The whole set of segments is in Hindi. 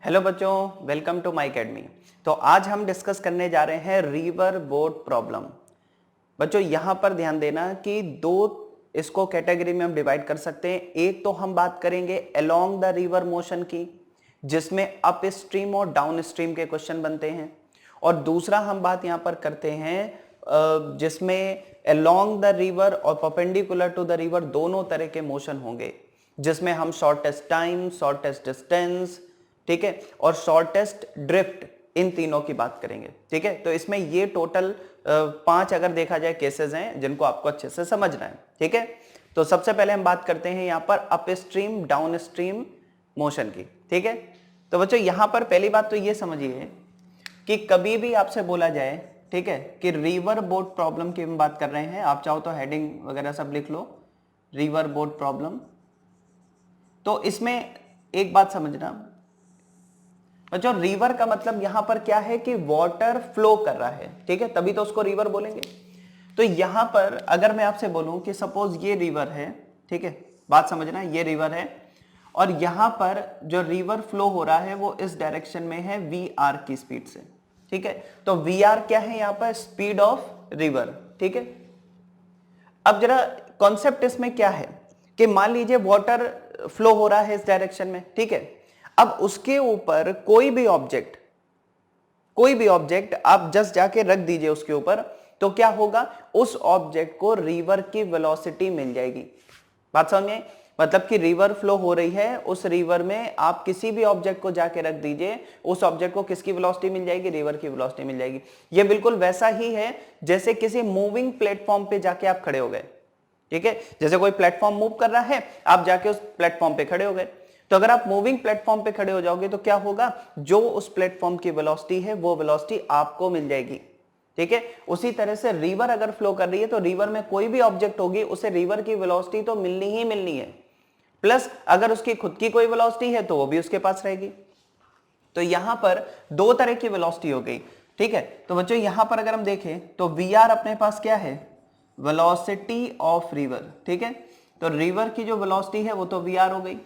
हेलो बच्चों, वेलकम टू माय एकेडमी। तो आज हम डिस्कस करने जा रहे हैं रिवर बोट प्रॉब्लम। बच्चों यहाँ पर ध्यान देना कि दो इसको कैटेगरी में हम डिवाइड कर सकते हैं। एक तो हम बात करेंगे अलोंग द रिवर मोशन की, जिसमें अप स्ट्रीम और डाउन स्ट्रीम के क्वेश्चन बनते हैं, और दूसरा हम बात यहाँ पर करते हैं जिसमें अलोंग द रिवर और परपेंडिकुलर टू द रिवर दोनों तरह के मोशन होंगे, जिसमें हम शॉर्टेस्ट टाइम, शॉर्टेस्ट डिस्टेंस, ठीक है, और शॉर्टेस्ट ड्रिफ्ट, इन तीनों की बात करेंगे। ठीक है, तो इसमें ये टोटल 5 अगर देखा जाए केसेस हैं जिनको आपको अच्छे से समझना है। ठीक है, तो सबसे पहले हम बात करते हैं यहाँ पर up stream down stream motion की। ठीक है, तो बच्चों यहाँ पर पहली बात तो ये समझिए कि कभी भी आपसे बोला जाए, ठीक है, कि रिवर बोट प्रॉब्लम की हम बात कर रहे हैं, आप चाहो तो हेडिंग वगैरह सब लिख लो, रिवर बोट प्रॉब्लम। तो इसमें एक बात समझना बच्चों, रिवर का मतलब यहां पर क्या है कि वाटर फ्लो कर रहा है। ठीक है, तभी तो उसको रिवर बोलेंगे। तो यहां पर अगर मैं आपसे बोलूं कि सपोज ये रिवर है, ठीक है, बात समझना, ये रिवर है और यहां पर जो रिवर फ्लो हो रहा है वो इस डायरेक्शन में है वी.आर की स्पीड से। ठीक है, तो वी.आर क्या है यहां पर? Speed of river. ठीक है, अब जरा कॉन्सेप्ट इसमें क्या है कि मान लीजिए वाटर फ्लो हो रहा है इस डायरेक्शन में, ठीक है, अब उसके ऊपर कोई भी ऑब्जेक्ट आप जस्ट जाके रख दीजिए उसके ऊपर, तो क्या होगा? उस ऑब्जेक्ट को रिवर की वेलोसिटी मिल जाएगी। बात समझ में? मतलब कि रिवर फ्लो हो रही है, उस रिवर में आप किसी भी ऑब्जेक्ट को जाके रख दीजिए, उस ऑब्जेक्ट को किसकी वेलोसिटी मिल जाएगी? रिवर की वेलोसिटी मिल जाएगी। ये बिल्कुल वैसा ही है जैसे किसी मूविंग प्लेटफॉर्म पे जाके आप खड़े हो गए। ठीक है, जैसे कोई प्लेटफॉर्म मूव कर रहा है, आप जाके उस प्लेटफॉर्म पे खड़े हो गए। तो अगर आप मूविंग प्लेटफॉर्म पे खड़े हो जाओगे तो क्या होगा? जो उस प्लेटफॉर्म की वेलोसिटी है वो वेलोसिटी आपको मिल जाएगी। ठीक है, उसी तरह से रिवर अगर फ्लो कर रही है तो रिवर में कोई भी ऑब्जेक्ट होगी, उसे रिवर की वेलोसिटी तो मिलनी ही मिलनी है, प्लस अगर उसकी खुद की कोई वेलोसिटी है तो वो भी उसके पास रहेगी। तो यहां पर दो तरह की वेलोसिटी हो गई। ठीक है, तो बच्चों यहां पर अगर हम देखें तो वी.आर अपने पास क्या है? Velocity of river. ठीक है, तो रिवर की जो वेलोसिटी है वो तो वी.आर हो गई,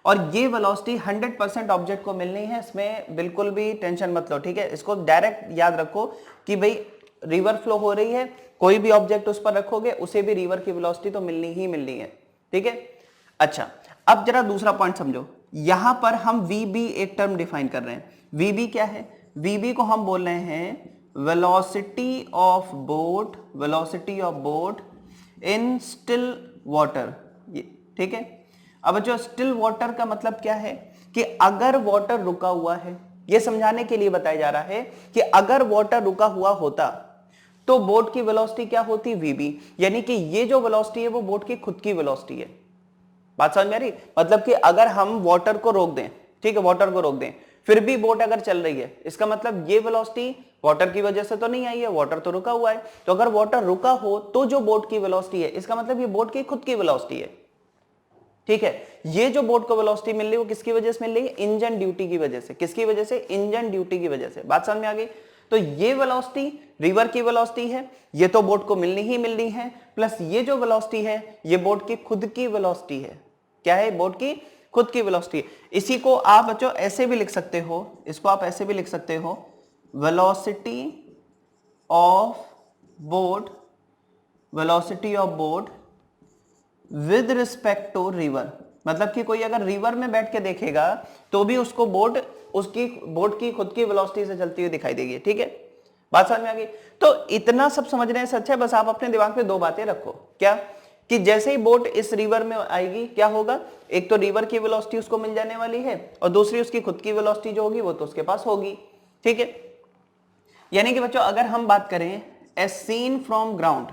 और ये वेलोसिटी 100% ऑब्जेक्ट को मिलनी है, इसमें बिल्कुल भी टेंशन मत लो। ठीक है, इसको डायरेक्ट याद रखो कि भाई रिवर फ्लो हो रही है, कोई भी ऑब्जेक्ट उस पर रखोगे उसे भी रिवर की वेलोसिटी तो मिलनी ही मिलनी है। ठीक है, अच्छा, अब जरा दूसरा पॉइंट समझो। यहां पर हम वीबी एक टर्म डिफाइन कर रहे हैं। वीबी क्या है? वीबी को हम बोल रहे हैं velocity of boat in still water. ठीक है, अब जो स्टिल वाटर का मतलब क्या है कि अगर वाटर रुका हुआ है, यह समझाने के लिए बताया जा रहा है कि अगर वाटर रुका हुआ होता तो बोट की वेलोसिटी क्या होती? वीबी, यानी कि ये जो वेलोसिटी है वो बोट की खुद की वेलोसिटी है। बात समझ में आ रही? मतलब कि अगर हम वाटर को रोक दें, ठीक है, वाटर को रोक दें, फिर भी बोट अगर चल रही है, इसका मतलब ये वेलोसिटी वाटर की वजह से तो नहीं आई है, वाटर तो रुका हुआ है। तो अगर वाटर रुका हो तो जो बोट की वेलोसिटी है, इसका मतलब ये बोट की खुद की वेलोसिटी है। ठीक है, ये जो बोट को वेलोसिटी मिल रही है वो किसकी वजह से मिल रही है? इंजन ड्यूटी की वजह से। किसकी वजह से? इंजन ड्यूटी की वजह से। बात समझ में आ गई? तो ये वेलोसिटी रिवर की वेलोसिटी है, ये तो बोट को मिलनी ही मिलनी है, प्लस ये जो वेलोसिटी है ये बोट की खुद की वेलोसिटी है। क्या है? बोट की खुद की वेलोसिटी है। इसी को आप बच्चों ऐसे भी लिख सकते हो, इसको आप ऐसे भी लिख सकते हो, velocity of boat with respect to river. मतलब कि कोई अगर रिवर में बैठ के देखेगा तो भी उसको बोट बोट की खुद की वेलोसिटी से चलती हुई दिखाई देगी। ठीक है, बात समझ में आ गई? तो इतना सब समझने से अच्छा है बस आप अपने दिमाग में दो बातें रखो। क्या? कि जैसे ही बोट इस रिवर में आएगी क्या होगा? एक तो रिवर की वेलोसिटी उसको मिल जाने वाली है, और दूसरी उसकी खुद की वेलोसिटी जो होगी वो तो उसके पास होगी। ठीक है, यानी कि बच्चों अगर हम बात करें एज सीन फ्रॉम ग्राउंड,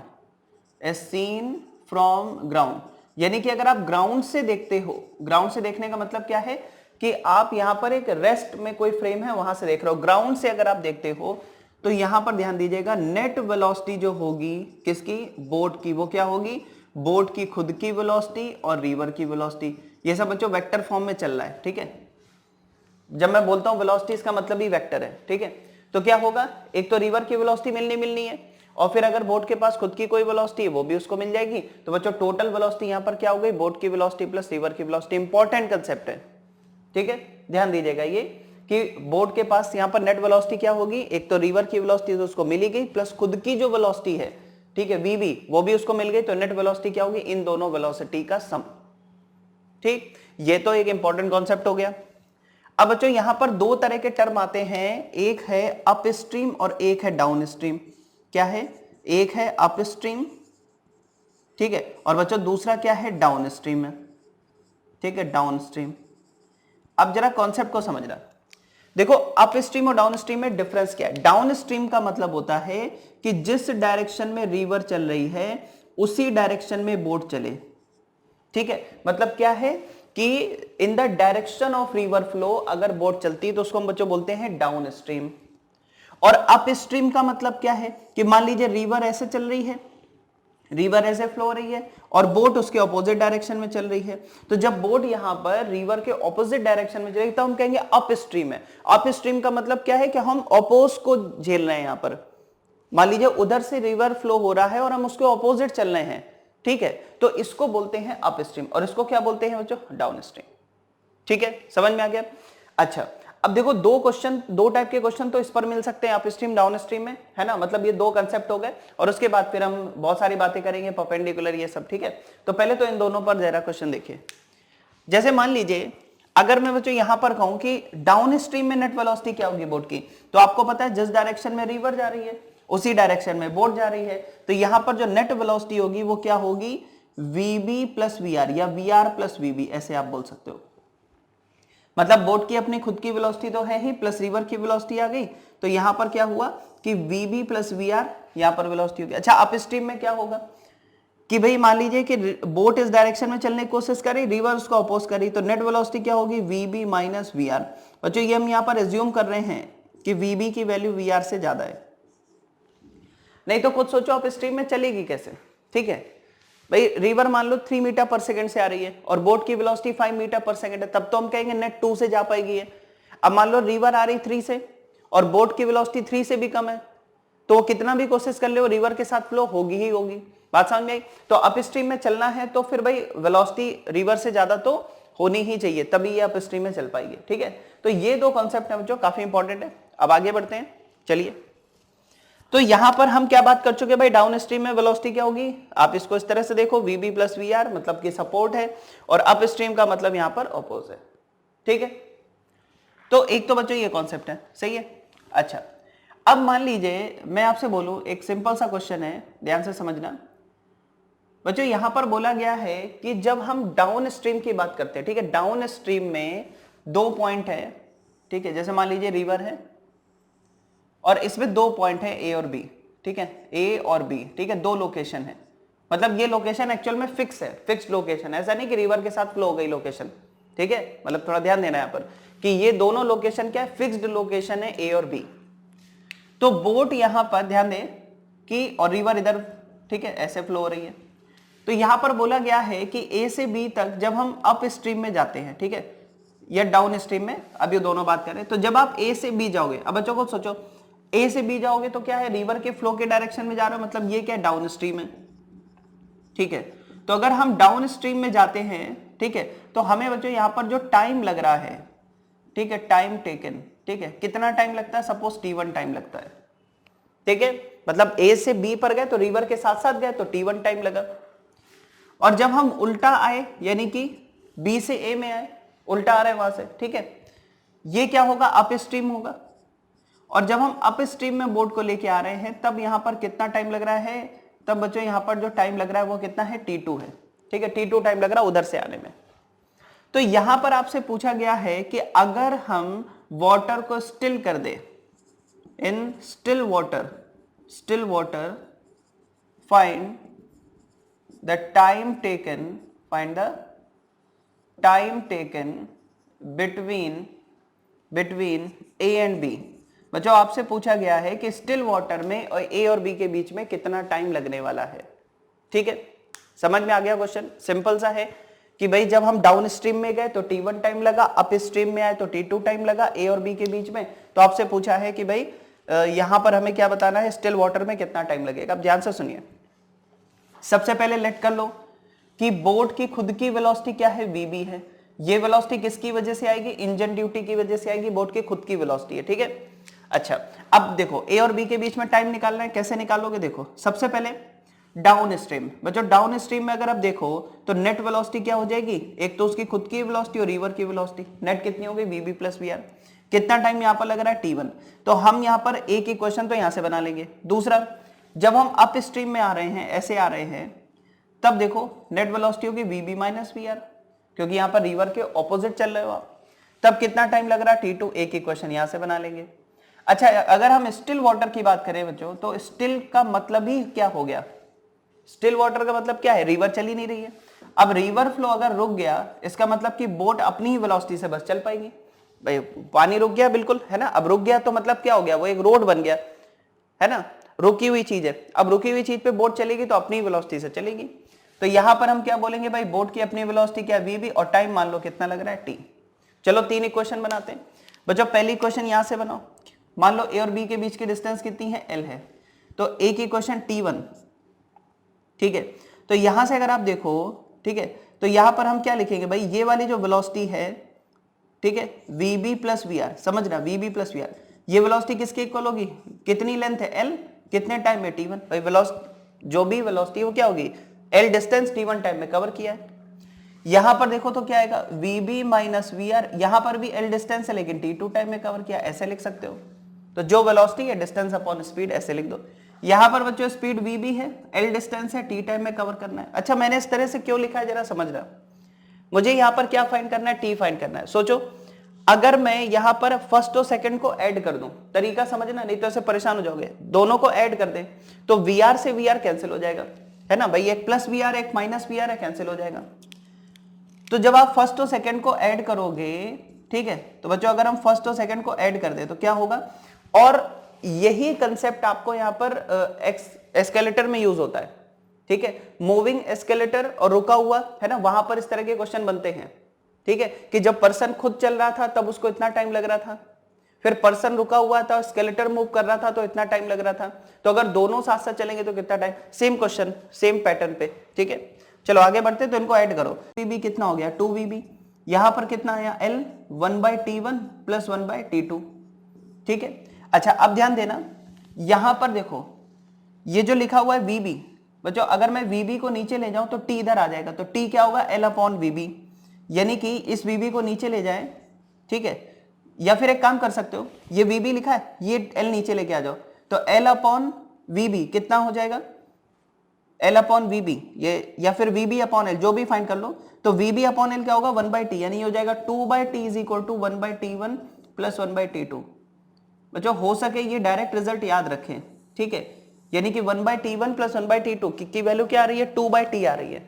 यानी कि अगर आप ग्राउंड से देखते हो, ग्राउंड से देखने का मतलब क्या है कि आप यहां पर एक रेस्ट में कोई फ्रेम है वहां से देख रहे हो। ग्राउंड से अगर आप देखते हो तो यहां पर ध्यान दीजिएगा, नेट वेलोसिटी जो होगी किसकी? बोट की। वो क्या होगी? बोट की खुद की वेलोसिटी और रिवर की वेलोसिटी। ये सब बच्चों वेक्टर फॉर्म में चल रहा है। ठीक है, जब मैं बोलता हूं वेलोसिटी इसका मतलब ही वेक्टर है। ठीक है, तो क्या होगा? एक तो रिवर की वेलोसिटी मिलनी है, और फिर अगर बोट के पास खुद की कोई वेलोसिटी है वो भी उसको मिल जाएगी। तो बच्चों टोटल वेलोसिटी यहां पर क्या हो गई? बोट की वेलोसिटी प्लस रिवर की वेलोसिटी। इंपॉर्टेंट कंसेप्ट है। ठीक है, ध्यान दीजिएगा ये कि बोट के पास यहां पर नेट वेलोसिटी क्या होगी, एक तो रिवर की वेलोसिटी तो उसको मिली गई, प्लस खुद की जो वेलोसिटी है, ठीक है, वीबी, वो भी उसको मिल गई, तो नेट वेलोसिटी क्या होगी, इन दोनों वेलोसिटी का सम। ठीक, ये तो एक इंपॉर्टेंट कॉन्सेप्ट हो गया। अब बच्चों यहां पर दो तरह के टर्म आते हैं, एक है अप स्ट्रीम और एक है डाउन स्ट्रीम। क्या है, एक है अप स्ट्रीम, ठीक है, और बच्चों दूसरा क्या है, डाउन स्ट्रीम है, ठीक है, डाउन स्ट्रीम। अब जरा कॉन्सेप्ट को समझना, देखो अप स्ट्रीम और डाउन स्ट्रीम में डिफरेंस क्या है। डाउन स्ट्रीम का मतलब होता है कि जिस डायरेक्शन में रिवर चल रही है उसी डायरेक्शन में बोट चले, ठीक है, मतलब क्या है कि in the direction of river flow अगर बोट चलती है तो उसको हम बच्चों बोलते हैं डाउन स्ट्रीम। और अप स्ट्रीम का मतलब क्या है कि मान लीजिए रिवर ऐसे चल रही है, रिवर ऐसे फ्लो हो रही है और बोट उसके ऑपोजिट डायरेक्शन में चल रही है, तो जब बोट यहां पर रिवर के ऑपोजिट डायरेक्शन में चलेगी तो हम कहेंगे अप स्ट्रीम है। अप स्ट्रीम का मतलब क्या है कि हम ऑपोज को झेल रहे हैं, यहां पर मान लीजिए उधर से रिवर फ्लो हो रहा है और हम उसके ऑपोजिट चल रहे हैं, ठीक है, तो इसको बोलते हैं अप स्ट्रीम और इसको क्या बोलते हैं बच्चों, डाउन स्ट्रीम। ठीक है, समझ में आ गया। अच्छा, अब देखो दो क्वेश्चन, दो टाइप के क्वेश्चन तो इस पर मिल सकते हैं अप स्ट्रीम डाउन स्ट्रीम में, है ना, मतलब ये दो कंसेप्ट हो गए और उसके बाद फिर हम बहुत सारी बातें करेंगे परपेंडिकुलर ये सब, ठीक है। तो पहले तो इन दोनों पर जरा क्वेश्चन देखिए। जैसे मान लीजिए अगर मैं बच्चों यहां पर कहूं कि डाउन स्ट्रीम में नेट वेलोसिटी क्या होगी बोट की, तो आपको पता है जिस डायरेक्शन में रिवर जा रही है उसी डायरेक्शन में बोट जा रही है, तो यहां पर जो नेट वेलोसिटी होगी वो क्या होगी, वीबी प्लस वीआर या वीआर प्लस वीबी, ऐसे आप बोल सकते हो। मतलब बोट की अपनी खुद की वेलोसिटी तो है ही, प्लस रिवर की वेलोसिटी आ गई, तो यहां पर क्या हुआ कि वीबी प्लस वीआर यहां पर वेलोसिटी होगी। अच्छा, अप स्ट्रीम में क्या होगा कि भाई मान लीजिए कि बोट इस डायरेक्शन में चलने की कोशिश करी, रिवर उसको अपोज करी, तो नेट वेलोसिटी क्या होगी, वीबी माइनस वीआर। बच्चों ये हम यहां पर एज्यूम कर रहे हैं कि वीबी की वैल्यू वीआर से ज्यादा है, नहीं तो खुद सोचो अप स्ट्रीम में चलेगी कैसे। ठीक है भाई, रिवर मान लो 3 मीटर पर सेकंड से आ रही है और बोट की वेलोसिटी 5 मीटर पर सेकंड है, तब तो हम कहेंगे नेट 2 से जा पाएगी है। अब मान लो रिवर आ रही 3 से और बोट की वेलोसिटी 3 से भी कम है, तो वो कितना भी कोशिश कर ले वो रिवर के साथ फ्लो होगी ही होगी। बात समझ में आई। तो अप स्ट्रीम में चलना है तो फिर भाई वेलोसिटी रिवर से ज्यादा तो होनी ही चाहिए, तभी ये अप स्ट्रीम में चल पाएगी। ठीक है, तो ये दो कॉन्सेप्ट है जो काफी इंपॉर्टेंट है। अब आगे बढ़ते हैं, चलिए। तो यहां पर हम क्या बात कर चुके भाई, डाउन स्ट्रीम में वेलोसिटी क्या होगी, आप इसको इस तरह से देखो, वीबी प्लस वीआर मतलब कि सपोर्ट है और अप स्ट्रीम का मतलब यहां पर अपोज है। ठीक है, तो एक तो बच्चों ये कॉन्सेप्ट है, सही है। अच्छा, अब मान लीजिए मैं आपसे बोलूं, एक सिंपल सा क्वेश्चन है, ध्यान से समझना बच्चों। यहां पर बोला गया है कि जब हम डाउन स्ट्रीम की बात करते हैं, ठीक है, डाउन स्ट्रीम में 2 पॉइंट है, ठीक है, जैसे मान लीजिए रिवर है और इसमें 2 पॉइंट है ए और बी, ठीक है, ए और बी, ठीक है, 2 लोकेशन है। मतलब ये लोकेशन एक्चुअल में फिक्स है, फिक्स्ड लोकेशन, ऐसा नहीं कि रिवर के साथ फ्लो हो गई लोकेशन। ठीक है, मतलब थोड़ा ध्यान देना यहां पर कि ये दोनों लोकेशन क्या है, फिक्स्ड लोकेशन है ए और बी। तो बोट यहां पर ध्यान दें कि और रिवर इधर, ठीक है, ऐसे फ्लो हो रही है। तो यहां पर बोला गया है कि ए से बी तक जब हम अप स्ट्रीम में जाते हैं, ठीक है, या डाउन स्ट्रीम में, अब ये दोनों बात करें, तो जब आप ए से बी जाओगे, अब बच्चों को सोचो ए से बी जाओगे तो क्या है, रिवर के फ्लो के डायरेक्शन में जा रहे हो, मतलब ये क्या है, डाउन स्ट्रीम है। ठीक है, तो अगर हम डाउन स्ट्रीम में जाते हैं, ठीक है, तो हमें बच्चों यहां पर जो टाइम लग रहा है, ठीक है, टाइम टेकन, ठीक है, कितना टाइम लगता है, सपोज t1 टाइम लगता है। ठीक है, मतलब ए से बी पर गए तो रिवर के साथ साथ गए तो t1 टाइम लगा। और जब हम उल्टा आए, यानी कि बी से ए में आए, उल्टा आ रहे वहां से, ठीक है, ये क्या होगा, अप स्ट्रीम होगा। और जब हम अप स्ट्रीम में बोट को लेके आ रहे हैं तब यहां पर कितना टाइम लग रहा है, तब बच्चों यहां पर जो टाइम लग रहा है वो कितना है, t2 है। ठीक है, t2 टाइम लग रहा है उधर से आने में। तो यहां पर आपसे पूछा गया है कि अगर हम वाटर को स्टिल कर दे, in still water find the time taken between A and B. बच्चों आपसे पूछा गया है कि स्टिल वाटर में और ए और बी के बीच में कितना टाइम लगने वाला है। ठीक है, समझ में आ गया क्वेश्चन, सिंपल सा है कि भाई जब हम डाउन स्ट्रीम में गए तो t1 टाइम लगा, अप स्ट्रीम में आए तो t2 टाइम लगा, ए और बी के बीच में। तो आपसे पूछा है कि भाई यहां पर हमें क्या बताना है, स्टिल वाटर में कितना टाइम लगेगा। अब ध्यान से सुनिए, सबसे पहले लेट कर लो कि बोट की खुद की वेलोसिटी क्या है, वीबी है, ये वेलोसिटी किसकी वजह से आएगी, इंजन ड्यूटी की वजह से आएगी, बोट की खुद की वेलोसिटी है, ठीक है। अच्छा अब देखो ए और बी के बीच में टाइम निकालना है, कैसे निकालोगे, देखो सबसे पहले डाउन स्ट्रीम, बच्चों डाउन स्ट्रीम में अगर आप देखो तो नेट वेलोसिटी क्या हो जाएगी, एक तो उसकी खुद की वेलोसिटी और रिवर की वेलोसिटी, नेट कितनी होगी वीबी प्लस वी आर। कितना टाइम यहां पर लग रहा है t1, तो हम यहां पर एक इक्वेशन तो यहां से बना लेंगे। दूसरा जब हम अप स्ट्रीम में आ रहे हैं, ऐसे आ रहे हैं, तब देखो नेट वेलोसिटी होगी वीबी माइनस वी आर, क्योंकि यहां पर रिवर के ऑपोजिट चल रहे हो आप। तब कितना टाइम लग रहा है t2, एक इक्वेशन यहां से बना लेंगे। अच्छा अगर हम स्टिल वाटर की बात करें बच्चों, तो स्टिल का मतलब ही क्या हो गया, स्टिल वाटर का मतलब क्या है, रिवर चल ही नहीं रही है। अब रिवर फ्लो अगर रुक गया, इसका मतलब कि बोट अपनी ही वेलोसिटी से बस चल पाएगी। भाई पानी रुक गया बिल्कुल, है ना, अब रुक गया तो मतलब क्या हो गया, वो एक रोड बन गया, है ना, रुकी हुई चीज है। अब रुकी हुई चीज पे बोट चलेगी तो अपनी वेलोसिटी से चलेगी। तो यहां पर हम क्या बोलेंगे भाई, बोट की अपनी वेलोसिटी क्या है वीबी, और टाइम मान लो कितना लग रहा है टी। चलो 3 इक्वेशन बनाते हैं बच्चों। पहली इक्वेशन यहां से बनाओ, मान लो ए और बी के बीच की डिस्टेंस कितनी है, एल है, तो एक इक्वेशन t1, ठीक है। तो यहां से अगर आप देखो, ठीक है, तो यहां पर हम क्या लिखेंगे भाई, ये वाली जो वेलोसिटी है, ठीक है, वीबी प्लस वी आर, समझ रहा, वीबी प्लस वी आर, ये वेलोसिटी किसके इक्वल होगी, कितनी लेंथ है एल, कितने टाइम में t1, भाई वेलोसिटी जो भी वेलोसिटी वो क्या होगी, एल डिस्टेंस t1 टाइम में कवर किया है। यहां पर देखो तो क्या आएगा, वीबी माइनस वी आर, यहां पर भी एल डिस्टेंस है लेकिन t2 टाइम में कवर किया, ऐसे लिख सकते हो। तो जो वेलोसिटी है डिस्टेंस अपॉन स्पीड, ऐसे लिख दो। यहां पर बच्चों स्पीड वीबी है, एल डिस्टेंस है, टी टाइम में कवर करना है। अच्छा मैंने इस तरह से क्यों लिखा है जरा समझना, मुझे यहां पर क्या फाइंड करना है, टी फाइंड करना है। सोचो अगर मैं यहां पर फर्स्ट और सेकंड को ऐड कर दूं, तरीका समझना, नहीं तो ऐसे परेशान हो जाओगे, दोनों को ऐड कर दें तो वीआर से वीआर कैंसिल हो जाएगा, है ना भाई, एक प्लस वीआर एक माइनस वीआर है, कैंसिल हो जाएगा। तो जब आप फर्स्ट और सेकंड को ऐड करोगे, ठीक है, तो बच्चों अगर हम फर्स्ट और सेकंड को ऐड कर दे तो क्या होगा, और यही कंसेप्ट आपको यहां पर एस्केलेटर में यूज होता है, ठीक है, मूविंग एस्केलेटर और रुका हुआ, है ना, वहां पर इस तरह के क्वेश्चन बनते हैं, ठीक है, कि जब पर्सन खुद चल रहा था तब उसको इतना टाइम लग रहा था, फिर पर्सन रुका हुआ था, स्केलेटर मूव कर रहा था तो इतना टाइम लग रहा था, तो अगर दोनों साथ साथ चलेंगे तो कितना time, same question same pattern पे, ठीक है। चलो आगे बढ़ते, तो इनको ऐड करो, वीबी कितना हो गया 2वीबी, यहां पर कितना आया एल 1/t1 प्लस 1/t2, ठीक है। अच्छा अब ध्यान देना, यहां पर देखो ये जो लिखा हुआ है वीबी, बच्चों अगर मैं वीबी को नीचे ले जाऊं तो टी इधर आ जाएगा, तो टी क्या होगा एल अपॉन वीबी, यानी कि इस वीबी को नीचे ले जाए, ठीक है, या फिर एक काम कर सकते हो, ये वीबी लिखा है, ये एल नीचे लेके आ जाओ, तो एल अपॉन वीबी कितना हो जाएगा, एल अपॉन वीबी, ये या फिर वीबी अपॉन एल, जो भी फाइंड कर लो, तो वीबी अपॉन एल क्या होगा 1/t, यानी हो जाएगा 2/t is equal to 1/t1 plus 1/t2। बच्चों हो सके ये डायरेक्ट रिजल्ट याद रखें, ठीक है, यानी कि 1/t1 प्लस 1/t2 की वैल्यू क्या आ रही है, 2/t आ रही है,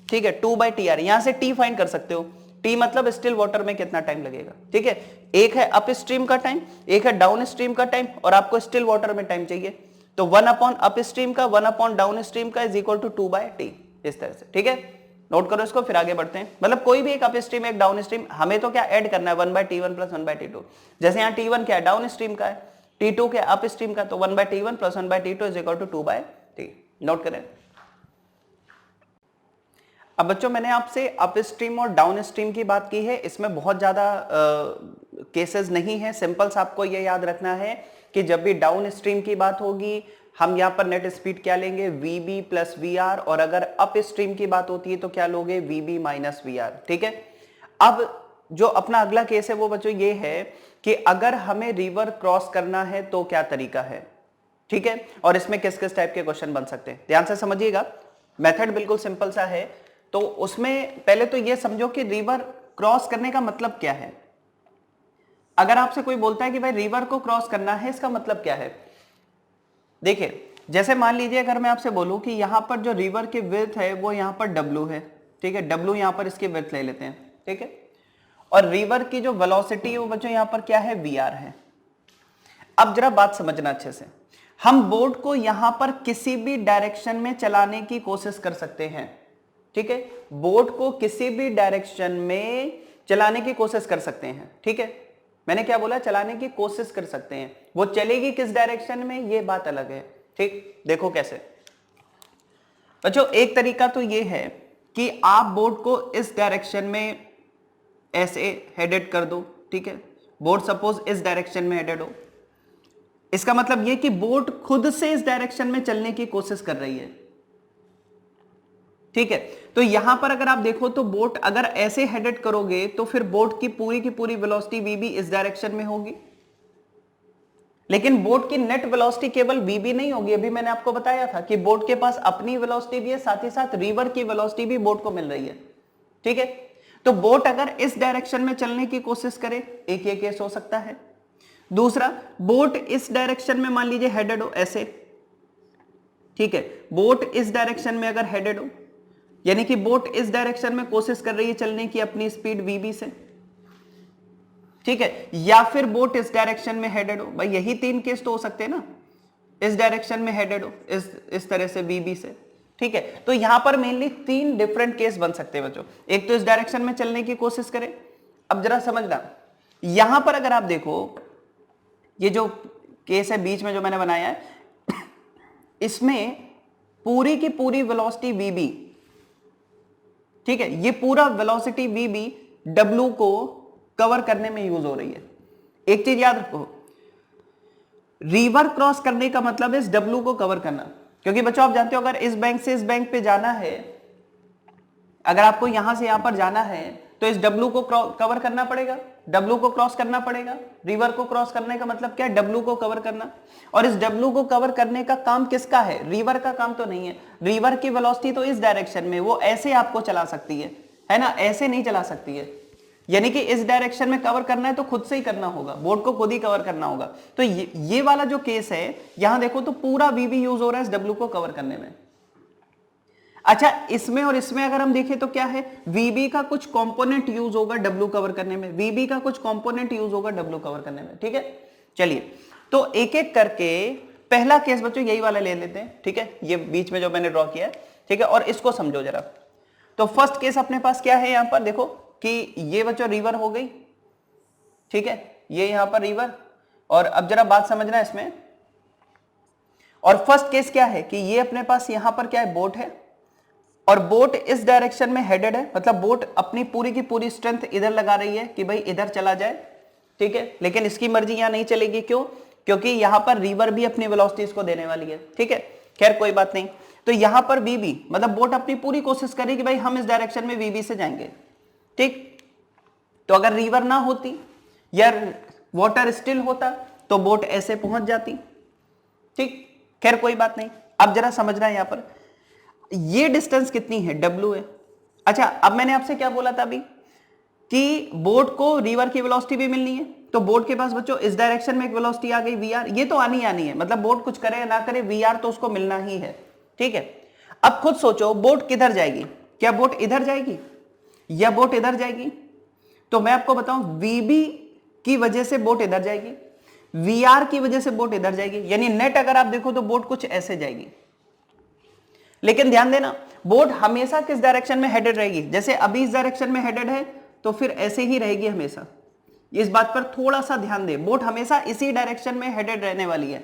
ठीक है, 2/t आ रही है, यहां से t फाइंड कर सकते हो, t मतलब स्टिल वाटर में कितना टाइम लगेगा, ठीक है, एक है अप स्ट्रीम का टाइम, एक है डाउन स्ट्रीम का टाइम, और आपको स्टिल वाटर में टाइम चाहिए, तो 1 अपॉन अप स्ट्रीम का 1 अपॉन डाउन स्ट्रीम का इज इक्वल टू 2/t, इस तरह से, ठीक है, नोट करो इसको, फिर आगे बढ़ते हैं। मतलब कोई भी एक अप स्ट्रीम एक डाउन स्ट्रीम, हमें तो क्या ऐड करना है 1/t1 प्लस 1/t2, जैसे यहाँ t1 क्या है डाउन स्ट्रीम का है, t2 क्या अप स्ट्रीम का, तो 1/t1 plus 1/t2 is equal to 2/t, note करें। अब बच्चों मैंने आपसे अप स्ट्रीम और डाउन स्ट्रीम की बात की है, इसमें बहुत ज्यादा केसेस नहीं है, सिंपल्स आपको ये याद रखना है कि जब भी डाउन स्ट्रीम की बात होगी हम यहाँ पर नेट स्पीड क्या लेंगे वीबी प्लस वी आर, और अगर अप स्ट्रीम की बात होती है तो क्या लोगे वीबी माइनस वी आर, ठीक है। अब जो अपना अगला केस है वो बच्चों ये है कि अगर हमें रिवर क्रॉस करना है तो क्या तरीका है, ठीक है, और इसमें किस किस टाइप के क्वेश्चन बन सकते हैं, ध्यान से समझिएगा, मेथड बिल्कुल सिंपल सा है। तो उसमें पहले तो ये समझो कि रिवर क्रॉस करने का मतलब क्या है। अगर आपसे कोई बोलता है कि भाई रिवर को क्रॉस करना है, इसका मतलब क्या है, देखिए जैसे मान लीजिए अगर मैं आपसे बोलूं कि यहां पर जो रिवर की विड्थ है वो यहां पर W है, ठीक है, W यहां पर इसकी विड्थ ले लेते हैं, ठीक है, और रिवर की जो वेलोसिटी है वो बच्चों यहां पर क्या है VR है। अब जरा बात समझना अच्छे से, हम बोट को यहां पर किसी भी डायरेक्शन में चलाने की कोशिश कर सकते हैं, ठीक है, बोट को किसी भी डायरेक्शन में चलाने की कोशिश कर सकते हैं, ठीक है, मैंने क्या बोला, चलाने की कोशिश कर सकते हैं, वो चलेगी किस डायरेक्शन में ये बात अलग है, ठीक। देखो कैसे बच्चों, एक तरीका तो ये है कि आप बोट को इस डायरेक्शन में ऐसे हेडेड कर दो, ठीक है, बोट सपोज इस डायरेक्शन में हेडेड हो, इसका मतलब ये कि बोट खुद से इस डायरेक्शन में चलने की कोशिश कर रही है, ठीक है। तो यहां पर अगर आप देखो तो बोट अगर ऐसे हेडेड करोगे तो फिर बोट की पूरी वेलोसिटी v भी इस डायरेक्शन में होगी, लेकिन बोट की नेट वेलोसिटी केवल v भी नहीं होगी। अभी मैंने आपको बताया था कि बोट के पास अपनी वेलोसिटी भी है, साथ ही साथ रिवर की वेलोसिटी भी बोट को मिल रही है, ठीक है। तो बोट अगर इस डायरेक्शन में चलने की कोशिश करे, एक ये केस हो सकता है। दूसरा, बोट इस डायरेक्शन में मान लीजिए हेडेड हो ऐसे, ठीक है, बोट इस डायरेक्शन में अगर हेडेड हो, यानी कि बोट इस डायरेक्शन में कोशिश कर रही है चलने की अपनी स्पीड वीबी से, ठीक है, या फिर बोट इस डायरेक्शन में हेडेड हो, भाई यही तीन केस तो हो सकते हैं ना, इस डायरेक्शन में हेडेड हो इस तरह से वीबी से, ठीक है। तो यहां पर मेनली तीन डिफरेंट केस बन सकते हैं बच्चों। एक तो इस डायरेक्शन में चलने की कोशिश करें। अब जरा समझना, यहां पर अगर आप देखो ये जो केस है बीच में जो मैंने बनाया है, इसमें पूरी की पूरी वेलोसिटी वीबी, ठीक है, ये पूरा वेलोसिटी वीबी डब्ल्यू को कवर करने में यूज हो रही है। एक चीज याद रखो, रिवर क्रॉस करने का मतलब इस डब्ल्यू को कवर करना, क्योंकि बच्चों आप जानते हो अगर इस बैंक से इस बैंक पे जाना है, अगर आपको यहां से यहां पर जाना है तो इस डब्ल्यू को कवर करना पड़ेगा, डब्ल्यू को क्रॉस करना पड़ेगा। रिवर को क्रॉस करने का मतलब क्या है? डब्ल्यू को कवर करना। और इस डब्ल्यू को कवर करने का काम किसका है? रिवर का काम तो नहीं है। रिवर की वेलोसिटी तो इस डायरेक्शन में, वो ऐसे आपको चला सकती है ना, ऐसे नहीं चला सकती है। यानी कि इस डायरेक्शन में कवर करना है तो खुद से ही करना होगा, बोर्ड को खुद ही कवर करना होगा। तो ये वाला जो केस है, यहां देखो तो पूरा वीबी यूज हो रहा है इस डब्ल्यू को कवर करने में। अच्छा, इसमें और इसमें अगर हम देखें तो क्या है, वीबी का कुछ कंपोनेंट यूज होगा डब्ल्यू कवर करने में, वीबी का कुछ कंपोनेंट यूज होगा डब्ल्यू कवर करने में, ठीक है। चलिए तो एक एक करके पहला केस बच्चों यही वाला ले लेते हैं, ठीक है, ये बीच में जो मैंने ड्रॉ किया है, ठीक है, और इसको समझो जरा। तो फर्स्ट केस अपने पास क्या है, यहां पर देखो कि ये बच्चों रिवर हो गई, ठीक है, ये यहां पर रिवर। और अब जरा बात समझना इसमें, और फर्स्ट केस क्या है कि ये अपने पास यहां पर क्या है, बोट है, और बोट इस डायरेक्शन में हेडेड है, मतलब बोट अपनी पूरी की पूरी स्ट्रेंथ इधर लगा रही है कि भाई इधर चला जाए, ठीक है, लेकिन इसकी मर्जी यहां नहीं चलेगी। क्यों? क्योंकि यहां पर रिवर भी अपनी वेलोसिटी इसको देने वाली है, ठीक है, खैर कोई बात नहीं। तो यहां पर वीबी मतलब बोट अपनी पूरी कोशिश करेगी कि भाई हम इस डायरेक्शन में वीबी से जाएंगे, ठीक। तो अगर रिवर ना होती या वाटर स्टिल होता तो बोट ऐसे पहुंच जाती, ठीक, खैर कोई बात नहीं। अब जरा समझना यहां पर ये डिस्टेंस कितनी है, W है। अच्छा, अब मैंने आपसे क्या बोला था अभी कि बोट को रिवर की वेलोसिटी भी मिलनी है, तो बोट के पास बच्चों इस डायरेक्शन में एक वेलोसिटी आ गई VR, ये तो आनी है, मतलब बोट कुछ करे ना करे VR तो उसको मिलना ही है, ठीक है। अब खुद सोचो बोट किधर जाएगी, क्या बोट इधर जाएगी या बोट इधर जाएगी? तो मैं आपको बताऊं VB की वजह से बोट इधर जाएगी, VR की वजह से बोट इधर जाएगी, यानी नेट अगर आप देखो तो बोट कुछ ऐसे जाएगी। लेकिन ध्यान देना, बोट हमेशा किस डायरेक्शन में हेडेड रहेगी? जैसे अभी इस डायरेक्शन में हेडेड है तो फिर ऐसे ही रहेगी हमेशा। इस बात पर थोड़ा सा ध्यान दे, बोट हमेशा इसी डायरेक्शन में हेडेड रहने वाली है,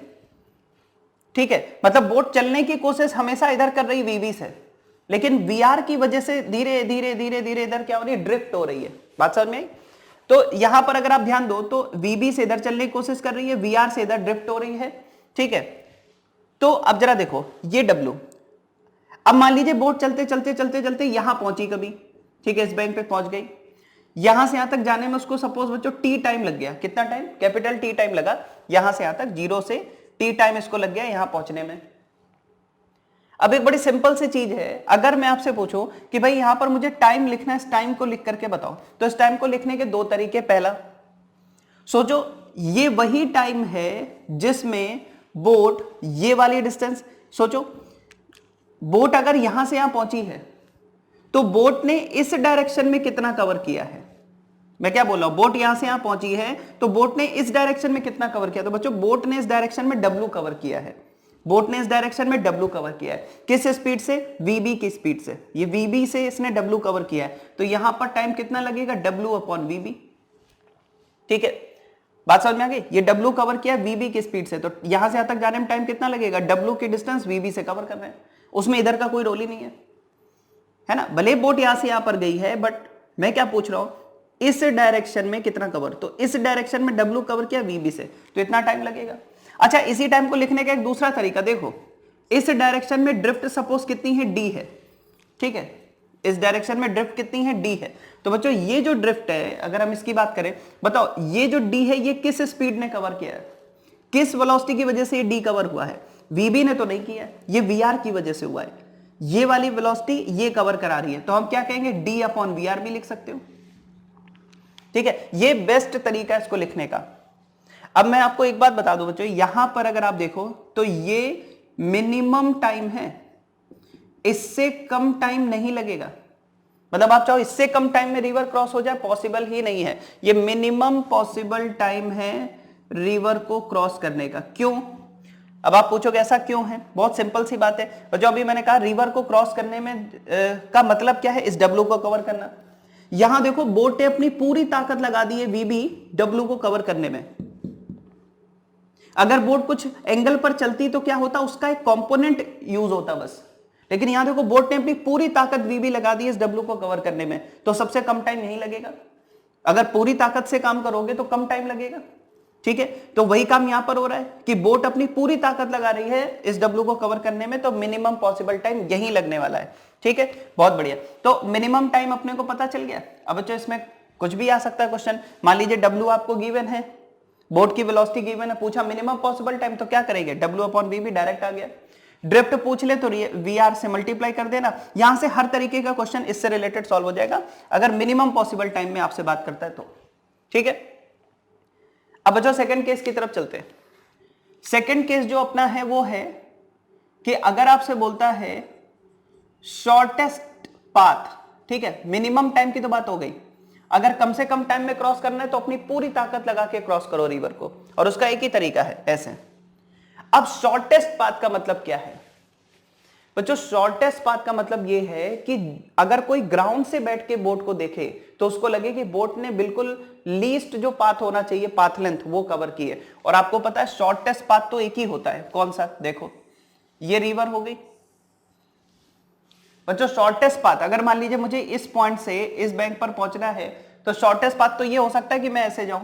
ठीक है, मतलब बोट चलने की कोशिश हमेशा इधर कर रही वीबी से, लेकिन वीआर की वजह से धीरे धीरे धीरे धीरे इधर क्या हो रही है, ड्रिफ्ट हो रही है। बात समझ में आई? तो यहां पर अगर आप ध्यान दो तो वीबी से इधर चलने की कोशिश कर रही है, वीआर से इधर ड्रिफ्ट हो रही है, ठीक है। तो अब जरा देखो ये डब्ल्यू, अब मान लीजिए बोट चलते चलते चलते चलते यहां पहुंची कभी, ठीक है, इस बैंक पे पहुंच गई, यहां से यहां तक जाने में उसको सपोज बच्चों टी टाइम लग गया। कितना टाइम? कैपिटल टी टाइम लगा, यहां से यहां तक 0 से टी टाइम इसको लग गया यहां पहुंचने में। अब एक बड़ी सिंपल सी चीज है, अगर मैं आपसे पूछूं कि भाई यहां पर मुझे टाइम लिखना है, इस टाइम को लिख करके बताओ, तो इस टाइम को लिखने के दो तरीके। पहला, सोचो ये वही टाइम है जिसमें बोट ये वाली डिस्टेंस, सोचो बोट अगर यहां से यहां पहुंची है तो बोट ने इस डायरेक्शन में कितना कवर किया है? मैं क्या बोल रहा हूं, बोट यहां से यहां पहुंची है तो बोट ने इस डायरेक्शन में कितना कवर किया? तो बच्चों बोट ने इस डायरेक्शन में W कवर किया है, बोट ने इस डायरेक्शन में W कवर किया है। किस स्पीड से? VB की स्पीड से। ये VB से इसने W कवर किया है, तो यहां पर टाइम कितना लगेगा? W/VB, ठीक है, बात समझ में आ गई? ये W कवर किया है VB की स्पीड से, तो यहां से यहां तक जाने में टाइम कितना लगेगा? W की डिस्टेंस VB से कवर कर रहे हैं, उसमें इधर का कोई रोल ही नहीं है ना। भले बोट यहां से यहां पर गई है, बट मैं क्या पूछ रहा हूं, इस डायरेक्शन में कितना कवर, तो इस डायरेक्शन में W कवर किया VB से, तो इतना टाइम लगेगा। अच्छा, इसी टाइम को लिखने का एक दूसरा तरीका देखो, इस डायरेक्शन में ड्रिफ्ट सपोज कितनी है, D है, ठीक है, इस डायरेक्शन में ड्रिफ्ट कितनी है, D है। तो बच्चों ये जो ड्रिफ्ट है, अगर हम इसकी बात करें, बताओ ये जो D है ये किस स्पीड ने कवर किया है, किस वेलोसिटी की वजह से ये D कवर हुआ है, VB ने तो नहीं किया है, ये VR की वजह से हुआ है। ये वाली वेलोसिटी ये कवर करा रही है, तो हम क्या कहेंगे, D/VR भी लिख सकते हो, ठीक है। ये बेस्ट तरीका है इसको लिखने का। अब मैं आपको एक बात बता दूं बच्चों, यहां पर अगर आप देखो तो ये मिनिमम टाइम है, इससे कम टाइम नहीं लगेगा। मतलब आप चाहो इससे कम टाइम में रिवर क्रॉस हो जाए, पॉसिबल ही नहीं है। ये मिनिमम पॉसिबल टाइम है रिवर को क्रॉस करने का। क्यों? अब आप पूछोगे ऐसा क्यों है, बहुत सिंपल सी बात है। जो अभी मैंने कहा रिवर को क्रॉस करने में का मतलब क्या है, इस W को कवर करना। यहां देखो बोट ने अपनी पूरी ताकत लगा दी है VB W को कवर करने में। अगर बोट कुछ एंगल पर चलती तो क्या होता, उसका एक कंपोनेंट यूज होता बस। लेकिन यहां देखो बोट ने अपनी पूरी ताकत VB लगा दी इस W को कवर करने में, तो सबसे कम टाइम नहीं लगेगा। अगर पूरी ताकत से काम करोगे तो कम टाइम लगेगा, ठीक है। तो वही काम यहां पर हो रहा है कि बोट अपनी पूरी ताकत लगा रही है इस W को कवर करने में, तो मिनिमम पॉसिबल टाइम यही लगने वाला है, ठीक है। बहुत बढ़िया, तो मिनिमम टाइम अपने को पता चल गया। अब बच्चों इसमें कुछ भी आ सकता है क्वेश्चन। मान लीजिए W आपको गिवन है, बोट की वेलोसिटी गिवन है, पूछा मिनिमम पॉसिबल टाइम, तो क्या करेंगे, W/VB डायरेक्ट आ गया। ड्रिफ्ट पूछ ले तो VR से मल्टीप्लाई कर देना। यहां से हर तरीके का क्वेश्चन इससे रिलेटेड सॉल्व हो जाएगा, अगर मिनिमम पॉसिबल टाइम में आपसे बात करता है तो, ठीक है। अब बच्चों सेकंड केस की तरफ चलते हैं। सेकंड केस जो अपना है वो है कि अगर आपसे बोलता है शॉर्टेस्ट पाथ, ठीक है, मिनिमम टाइम की तो बात हो गई, अगर कम से कम टाइम में क्रॉस करना है तो अपनी पूरी ताकत लगा के क्रॉस करो रिवर को, और उसका एक ही तरीका है, ऐसे। अब शॉर्टेस्ट पाथ का मतलब क्या है बच्चों? शॉर्टेस्ट पाथ का मतलब यह है कि अगर कोई ग्राउंड से बैठ के बोट को देखे तो उसको लगे कि बोट ने बिल्कुल लीस्ट जो पाथ होना चाहिए, पाथ लेंथ, वो कवर की है। और आपको पता है शॉर्टेस्ट पाथ तो एक ही होता है, कौन सा, देखो ये रिवर हो गई बच्चों। शॉर्टेस्ट पाथ, अगर मान लीजिए मुझे इस पॉइंट से इस बैंक पर पहुंचना है, तो शॉर्टेस्ट पाथ तो ये हो सकता है कि मैं ऐसे जाऊं।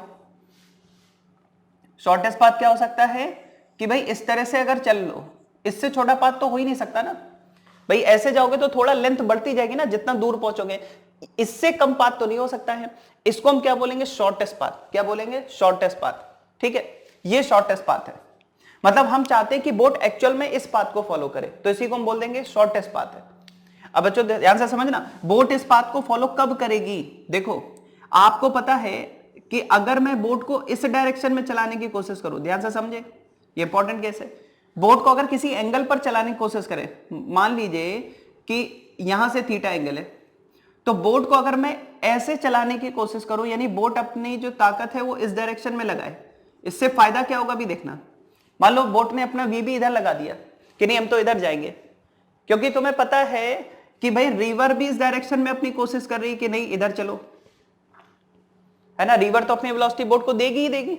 शॉर्टेस्ट पाथ क्या हो सकता है कि भाई इस तरह से अगर चल लो, इससे छोटा पाथ तो हो ही नहीं सकता ना भाई। ऐसे जाओगे तो थोड़ा लेंथ बढ़ती जाएगी ना जितना दूर पहुंचोगे, इससे कम पाथ तो नहीं हो सकता है। इसको हम क्या बोलेंगे, शॉर्टेस्ट पाथ। क्या बोलेंगे, शॉर्टेस्ट पाथ, ठीक है। ये शॉर्टेस्ट पाथ है, मतलब हम चाहते हैं कि बोट एक्चुअल में इस पाथ को फॉलो करे, तो इसी को हम बोल देंगे शॉर्टेस्ट पाथ है। अब बच्चों ध्यान से समझना, बोट इस पाथ को फॉलो कब करेगी। देखो आपको पता है कि अगर मैं बोट को इस डायरेक्शन में चलाने की कोशिश करूं, ध्यान से समझे, ये इंपॉर्टेंट केस है। बोट को अगर किसी एंगल पर चलाने की कोशिश करें, मान लीजिए कि यहां से थीटा एंगल है, तो बोट को अगर मैं ऐसे चलाने की कोशिश करूं, यानी बोट अपनी जो ताकत है वो इस डायरेक्शन में लगाए, इससे फायदा क्या होगा भी देखना। मान लो बोट ने अपना VB इधर लगा दिया कि नहीं हम तो इधर जाएंगे, क्योंकि तुम्हें पता है कि भाई रिवर भी इस डायरेक्शन में अपनी कोशिश कर रही है कि नहीं इधर चलो, है ना। रिवर तो अपनी वेलोसिटी बोट को देगी ही देगी,